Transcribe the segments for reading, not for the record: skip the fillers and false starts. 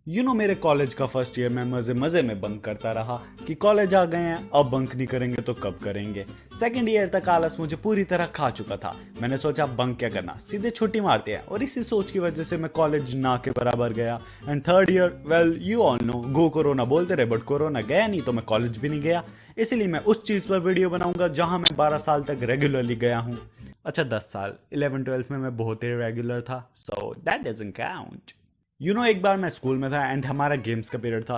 मेरे कॉलेज का first year मैं मजे मजे में बंक करता रहा कि कॉलेज आ गए हैं, अब बंक नहीं करेंगे तो कब करेंगे। सेकंड ईयर तक आलस मुझे पूरी तरह खा चुका था। मैंने सोचा बंक क्या करना, सीधे छुट्टी मारते हैं, और इसी सोच की वजह से मैं कॉलेज ना के बराबर गया। And third year, well you all know, go corona बोलते रहे बट कोरोना गया नहीं, तो मैं कॉलेज भी नहीं गया। इसीलिए मैं उस चीज पर वीडियो बनाऊंगा जहां मैं 12 साल तक रेगुलरली गया हूँ। अच्छा 10 साल, 11-12 में मैं बहुत ही रेगुलर था, सो दैट डजंट काउंट। एक बार मैं स्कूल में था एंड हमारा गेम्स का पीरियड था।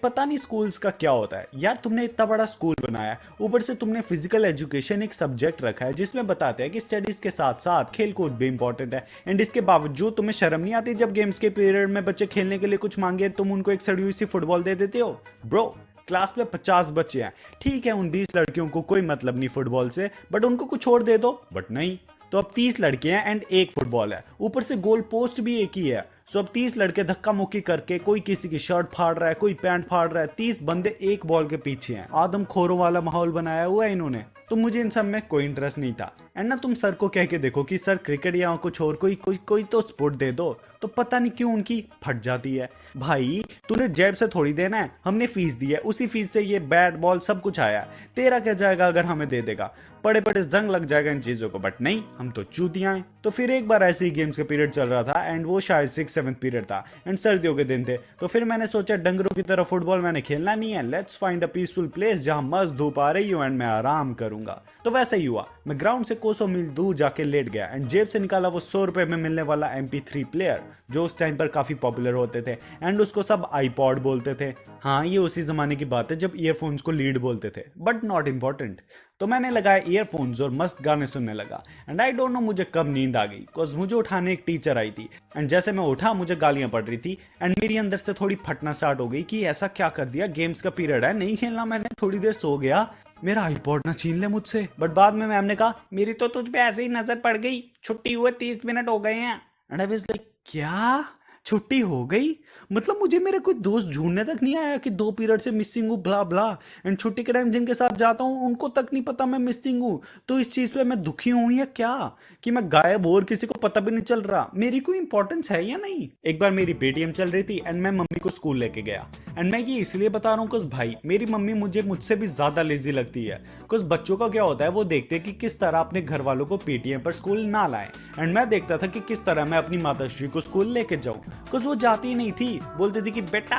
पता नहीं स्कूल्स का क्या होता है यार, तुमने इतना बड़ा स्कूल बनाया, ऊपर से तुमने फिजिकल एजुकेशन एक सब्जेक्ट रखा है जिसमें बताते हैं कि स्टडीज के साथ साथ खेल कूद भी इंपॉर्टेंट है। एंड इसके बावजूद तुम्हें शर्म नहीं आती जब गेम्स के पीरियड में बच्चे खेलने के लिए कुछ मांगे, तुम उनको एक सड़ी हुई सी फुटबॉल दे देते हो। ब्रो, क्लास में 50 बच्चे हैं, ठीक है, उन 20 लड़कियों को कोई मतलब नहीं फुटबॉल से, बट उनको कुछ और दे दो। बट नहीं, तो अब 30 लड़के हैं एंड एक फुटबॉल है, ऊपर से गोल पोस्ट भी एक ही है। सो अब 30 लड़के धक्का मुक्की करके, कोई किसी की शर्ट फाड़ रहा है, कोई पैंट फाड़ रहा है, 30 बंदे एक बॉल के पीछे हैं। आदमखोरों वाला माहौल बनाया हुआ है इन्होंने। तो मुझे इन सब में कोई इंटरेस्ट नहीं था। एंड ना तुम सर को कह के देखो कि सर क्रिकेट या कुछ और कोई कोई कोई तो स्पोर्ट दे दो, तो पता नहीं क्यों उनकी फट जाती है। भाई तूने जेब से थोड़ी देना है, हमने फीस दी है, उसी फीस से ये बैट बॉल सब कुछ आया है। तेरा क्या जाएगा अगर हमें दे देगा, बड़े बड़े जंग लग जाएगा इन चीजों को। बट नहीं, हम तो चूतियां हैं। तो फिर एक बार ऐसे ही गेम्स का पीरियड चल रहा था एंड वो शायद 6-7 पीरियड था एंड सर्दियों के दिन थे। तो फिर मैंने सोचा डंगरों की तरह फुटबॉल मैंने खेलना नहीं है, let's find a peaceful place जहां मस्त धूप आ रही हो एंड मैं आराम करूंगा। तो वैसा ही हुआ, मैं ग्राउंड से कोसों मील दूर जाके लेट गया एंड जेब से निकाला वो 100 रुपए में मिलने वाला MP3 प्लेयर जो उस टाइम पर काफी पॉपुलर होते थे एंड उसको सब आईपॉड बोलते थे। हाँ, ये उसी जमाने की बात है जब ईयरफोन्स को लीड बोलते थे, बट नॉट इंपॉर्टेंट। तो मैंने लगाया ईयरफोन्स और मस्त गाने सुनने लगा एंड आई डोंट नो मुझे कब नींद आ गई, बिकॉज मुझे उठाने एक टीचर आई थी एंड जैसे मैं उठा मुझे गालियां पड़ रही थी एंड मेरी अंदर से थोड़ी फटना स्टार्ट हो गई कि ऐसा क्या कर दिया, गेम्स का पीरियड है, नहीं खेलना मैंने, थोड़ी देर सो गया, मेरा आईपॉड ना छीन ले मुझसे। बट बाद में मैम ने कहा मेरी तो तुझ पे ऐसे ही नजर पड़ गई, छुट्टी हुए 30 मिनट हो गए हैं। एंड आई वाज लाइक क्या छुट्टी हो गई? मतलब मुझे मेरे कोई दोस्त ढूंढने तक नहीं आया कि 2 पीरियड से मिसिंग हूँ, ब्ला ब्ला। एंड छुट्टी के टाइम जिनके साथ जाता हूँ उनको तक नहीं पता मैं मिसिंग हूँ। तो इस चीज पे मैं दुखी हूँ या क्या कि मैं गायब और किसी को पता भी नहीं चल रहा, मेरी कोई इंपॉर्टेंस है या नहीं। एक बार मेरी पेटीएम चल रही थी एंड मैं मम्मी को स्कूल लेके गया। एंड मैं ये इसलिए बता रहा हूँ कुछ भाई, मेरी मम्मी मुझसे भी ज्यादा लेजी लगती है। कुछ बच्चों का क्या होता है, वो देखते हैं कि किस तरह अपने घर वालों को पेटीएम पर स्कूल ना लाएं, एंड मैं देखता था कि किस तरह मैं अपनी माताश्री को स्कूल लेके जाऊं। कुछ वो जाती नहीं थी, बोलती थी कि बेटा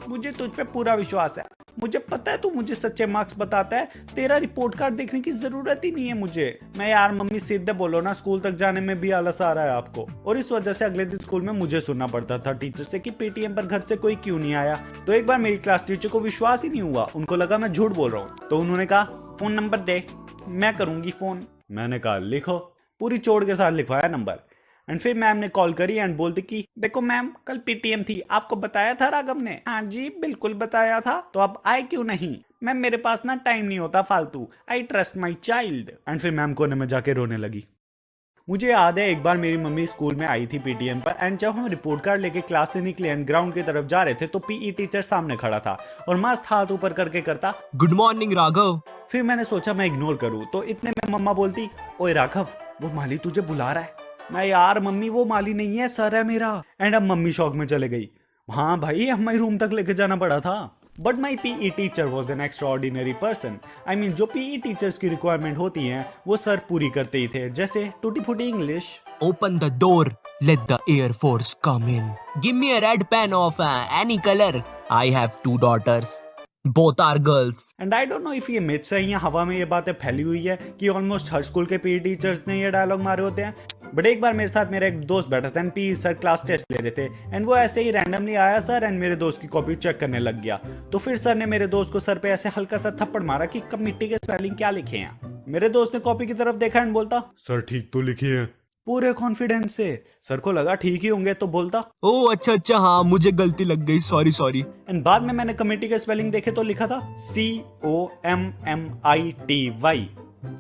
मुझे तुझ पे पूरा विश्वास है, मुझे पता है तू मुझे सच्चे मार्क्स बताता है, तेरा रिपोर्ट कार्ड देखने की जरूरत ही नहीं है मुझे। मैं यार मम्मी सीधे बोलो ना, स्कूल तक जाने में भी आलस आ रहा है आपको। और इस वजह से अगले दिन स्कूल में मुझे सुनना पड़ता था टीचर से कि पेटीएम पर घर से कोई क्यों नहीं आया। तो एक बार मेरी क्लास टीचर को विश्वास ही नहीं हुआ, उनको लगा मैं झूठ बोल रहा हूँ, तो उन्होंने कहा फोन नंबर दे, मैं करूंगी फोन। मैंने कहा लिखो, पूरी चोट के साथ लिखवाया नंबर। एंड फिर मैम ने कॉल करी एंड बोलती कि देखो मैम, कल पीटीएम थी, आपको बताया था राघव ने। हाँ जी बिल्कुल बताया था, तो आप आए क्यों नहीं? मैम मेरे पास ना टाइम नहीं होता फालतू, I trust my child. And फिर मैम कोने में जाके रोने लगी। मुझे याद है एक बार मेरी मम्मी स्कूल में आई थी पीटीएम पर एंड जब हम रिपोर्ट कार्ड लेके क्लास से निकले एंड ग्राउंड की तरफ जा रहे थे तो पीई टीचर सामने खड़ा था और मस्त हाथ ऊपर करके करता गुड मॉर्निंग राघव। फिर मैंने सोचा मैं इग्नोर करूं, तो इतने में मम्मा बोलती ओए राघव, वो माली तुझे बुला रहा है। मैं यार मम्मी वो माली नहीं है, सर है मेरा। एंड अब मम्मी शॉक में चले गई। हाँ भाई, हमें रूम तक लेके जाना पड़ा था। But my PE teacher was an extraordinary person. I mean जो पीई टीचर्स की रिक्वायरमेंट होती हैं वो सर पूरी करते ही थे, जैसे टूटी फूटी English. Open the door, let the air force come in, give me a red pain of any colour, I have 2 daughters, both are girls। And I don't know if ये मिथ्स है या हवा में ये बातें फैली हुई है कि ऑलमोस्ट हर स्कूल के पीई टीचर्स ने ये डायलॉग मारे होते हैं। बट एक बार मेरे साथ मेरा एक दोस्त बैठा था and PE sir class test ले रहे थे एंड वो ऐसे ही रैंडमली आया सर एंड मेरे दोस्त की कॉपी चेक करने लग गया। तो फिर सर ने मेरे दोस्त को सर पे ऐसे हल्का सा थप्पड़ मारा कि कमिट्टी के स्पेलिंग क्या लिखे हैं। मेरे दोस्त ने कॉपी की तरफ देखा एंड बोलता सर ठीक तो लिखी है, पूरे कॉन्फिडेंस से। सर को लगा ठीक ही होंगे, तो बोलता ओ अच्छा हाँ, मुझे गलती लग गई, सॉरी सॉरी। एंड बाद में मैंने कमेटी के स्पेलिंग देखे तो लिखा था COMMITY,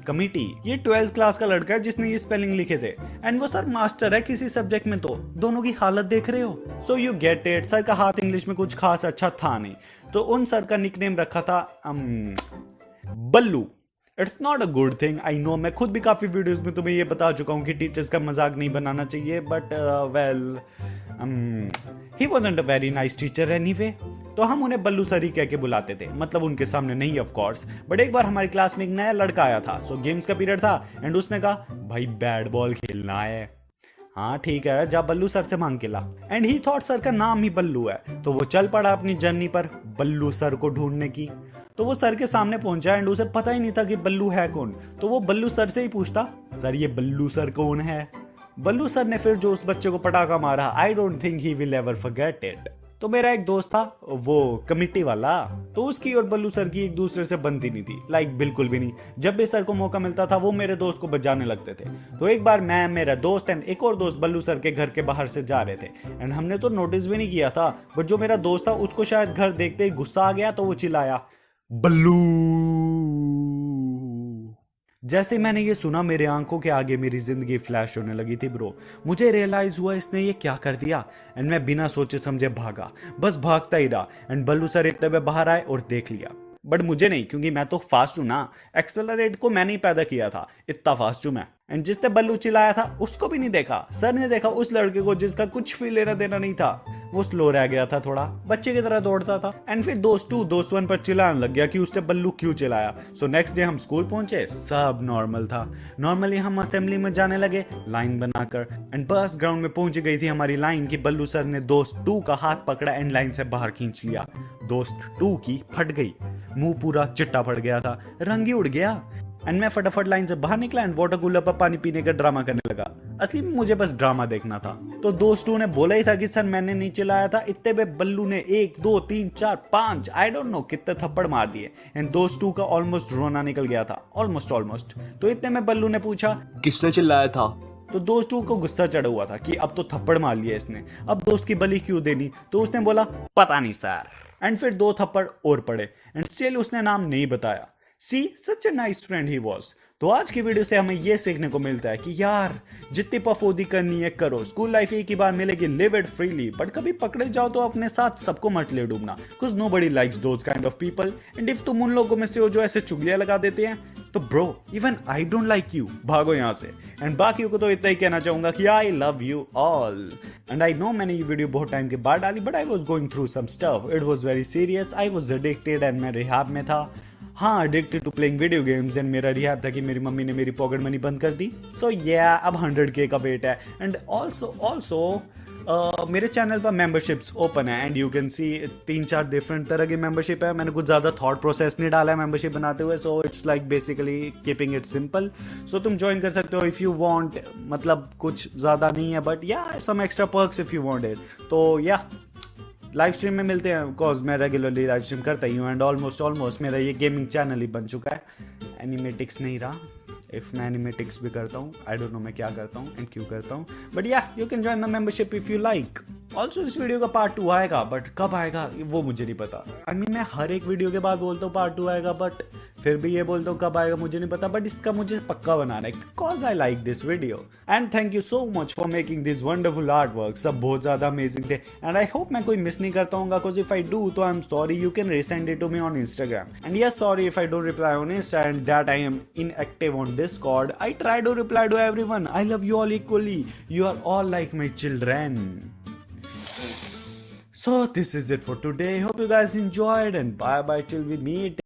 कमिटी। ये 12th क्लास का लड़का है जिसने ये स्पेलिंग लिखे थे एंड वो सर मास्टर है किसी सब्जेक्ट में, तो दोनों की हालत देख रहे हो। So you get it, sir का हाथ इंग्लिश में कुछ खास अच्छा था नहीं, तो उन सर का निकनेम रखा था Ballu. It's not a good thing, I know. मैं खुद भी काफ़ी वीडियोस में तुम्हें ये बता चुका हूँ कि टीचर्स का मजाक नहीं बनाना चाहिए, but well he wasn't a very nice teacher anyway. तो हम उन्हें बल्लू सर ही कह के बुलाते थे, मतलब उनके सामने नहीं ऑफ कोर्स। बट एक बार हमारी क्लास में एक नया लड़का आया था, सो गेम्स का पीरियड था एंड उसने कहा भाई बैट बॉल खेलना है। हाँ ठीक है, जा बल्लू सर से मांग के ला। एंड ही थॉट सर का नाम ही बल्लू है, तो वो चल पड़ा अपनी जर्नी पर बल्लू सर को ढूंढने की। तो वो सर के सामने पहुंचा एंड उसे पता ही नहीं था कि बल्लू है कौन। तो वो बल्लू सर से ही पूछता, सर ये बल्लू सर कौन है। बल्लू सर ने फिर जो उस बच्चे को पटाखा मारा, I don't think he will ever forget it. तो मेरा एक दोस्त था, वो कमिटी वाला, तो उसकी और बल्लू सर की एक दूसरे से बनती नहीं थी, लाइक बिल्कुल भी नहीं। जब भी सर को मौका मिलता था वो मेरे दोस्त को बजाने लगते थे। तो एक बार मैं, मेरा दोस्त एंड एक और दोस्त बल्लू सर के घर के बाहर से जा रहे थे एंड हमने तो नोटिस भी नहीं किया था, बट जो मेरा दोस्त था उसको शायद घर देखते ही गुस्सा आ गया, तो वो चिल्लाया बल्लू। जैसे मैंने ये सुना मेरे आंखों के आगे मेरी जिंदगी फ्लैश होने लगी थी ब्रो। मुझे रियलाइज हुआ इसने ये क्या कर दिया एंड मैं बिना सोचे समझे भागा, बस भागता ही रहा एंड बल्लू सर इतने में बाहर आए और देख लिया। बट मुझे नहीं, क्योंकि मैं तो फास्ट हूं ना, एक्सेलरेट को मैंने ही पैदा किया था, इतना फास्ट हूं मैं। एंड जिसने बल्लू चिल्लाया था उसको भी नहीं देखा, सर ने देखा उस लड़के को जिसका कुछ भी लेना देना नहीं था। वो स्लो रह गया था, थोड़ा बच्चे की तरह दौड़ता था। एंड फिर दोस्त 2 दोस्त 1 पर चिल्लाने लग गया कि उसने बल्लू क्यों चिल्लाया। सो नेक्स्ट डे हम स्कूल पहुंचे, सब नॉर्मल था। नॉर्मली हम असेंबली में जाने लगे लाइन बनाकर एंड बस ग्राउंड में पहुंच गई थी हमारी लाइन कि बल्लू सर ने दोस्त 2 का हाथ पकड़ा एंड लाइन से बाहर खींच लिया। दोस्त 2 की फट गई, मुंह पूरा चिट्टा पड़ गया था, रंग ही उड़ गया। एंड मैं फटाफट लाइन से बाहर निकला एंड वाटर कूलर पर पानी पीने का ड्रामा करने लगा। असली में मुझे बस ड्रामा देखना था। तो दोस्तों ने बोला ही था कि सर मैंने नहीं चिल्लाया था। इतने में बल्लू ने 1 2 3 4 5 आई डोंट नो कितने थप्पड़ मार दिए एंड दोस्त 2 का ऑलमोस्ट रोना निकल गया था, ऑलमोस्ट। तो इतने में बल्लू ने पूछा किसने चिल्लाया था? तो दोस्त 2 को गुस्सा चढ़ा हुआ था कि अब तो थप्पड़ मार लिया इसने, अब दोस्त की बलि क्यों देनी। तो उसने बोला पता नहीं सर। एंड फिर 2 थप्पड़ और पड़े एंड स्टिल उसने नाम नहीं बताया। See such a nice friend he was. तो आज की वीडियो से हमें यह सीखने को मिलता है कि यार जितनी पफोदी करनी है करो, स्कूल लाइफ एक ही बार मिलेगी, लिव इट फ्रीली। बट कभी पकड़े जाओ तो अपने साथ सबको मत ले डूबना, कुछ nobody likes those kind of people. And if तुम उन लोगों में से हो जो ऐसे चुगलियां लगा देते हैं, तो bro even I don't like you, भागो यहाँ से। एंड बाकियों को तो इतना ही कहना चाहूंगा कि I love you all. And I know मैंने ये वीडियो बहुत टाइम के बाद डाली, but I was going through some stuff, it was very serious, I was addicted and मैं रिहाब में था। हाँ, addicted to playing video games and मेरा रिहाब था कि मेरी मम्मी ने मेरी पॉकेट मनी बंद कर दी। सो या अब 100K का वेट है। एंड ऑल्सो मेरे चैनल पर मेंबरशिप्स ओपन है and you can see 3-4 different तरह की मेंबरशिप है। मैंने कुछ ज़्यादा थॉट प्रोसेस नहीं डाला है मेंबरशिप बनाते हुए, so it's like basically keeping it simple. So तुम ज्वाइन कर सकते हो इफ़ यू वांट, मतलब कुछ ज़्यादा नहीं है but yeah some extra perks if you want it. तो या लाइव स्ट्रीम में मिलते हैं, बिकॉज मैं रेगुलरली लाइव स्ट्रीम करता ही हूँ एंड ऑलमोस्ट मेरा ये गेमिंग चैनल ही बन चुका है। एनिमेटिक्स नहीं रहा, इफ मैं एनिमेटिक्स भी करता हूँ, आई डोंट नो मैं क्या करता हूँ एंड क्यों करता हूँ, बट या you can join the membership if you like. Also इस वीडियो का पार्ट 2 आएगा, बट कब आएगा वो मुझे नहीं पता। आई मीन मैं हर एक वीडियो के बाद बोलता हूँ पार्ट 2 आएगा, बट फिर भी ये बोलता हूँ कब आएगा मुझे नहीं पता, बट इसका मुझे पक्का बनाना है because I like this video. And thank you so much for making this wonderful art work, सब बहुत ज़्यादा अमेजिंग थे एंड आई होप मैं कोई मिस नहीं करता हूँ, बिकॉज इफ आई डू तो I am sorry. You can resend it to me on Instagram and yes sorry if I don't reply on Insta and that I am inactive on Discord. I try to reply to everyone. I love you all equally. You are all like my children. So this is it for today. Hope you guys enjoyed and bye bye till we meet.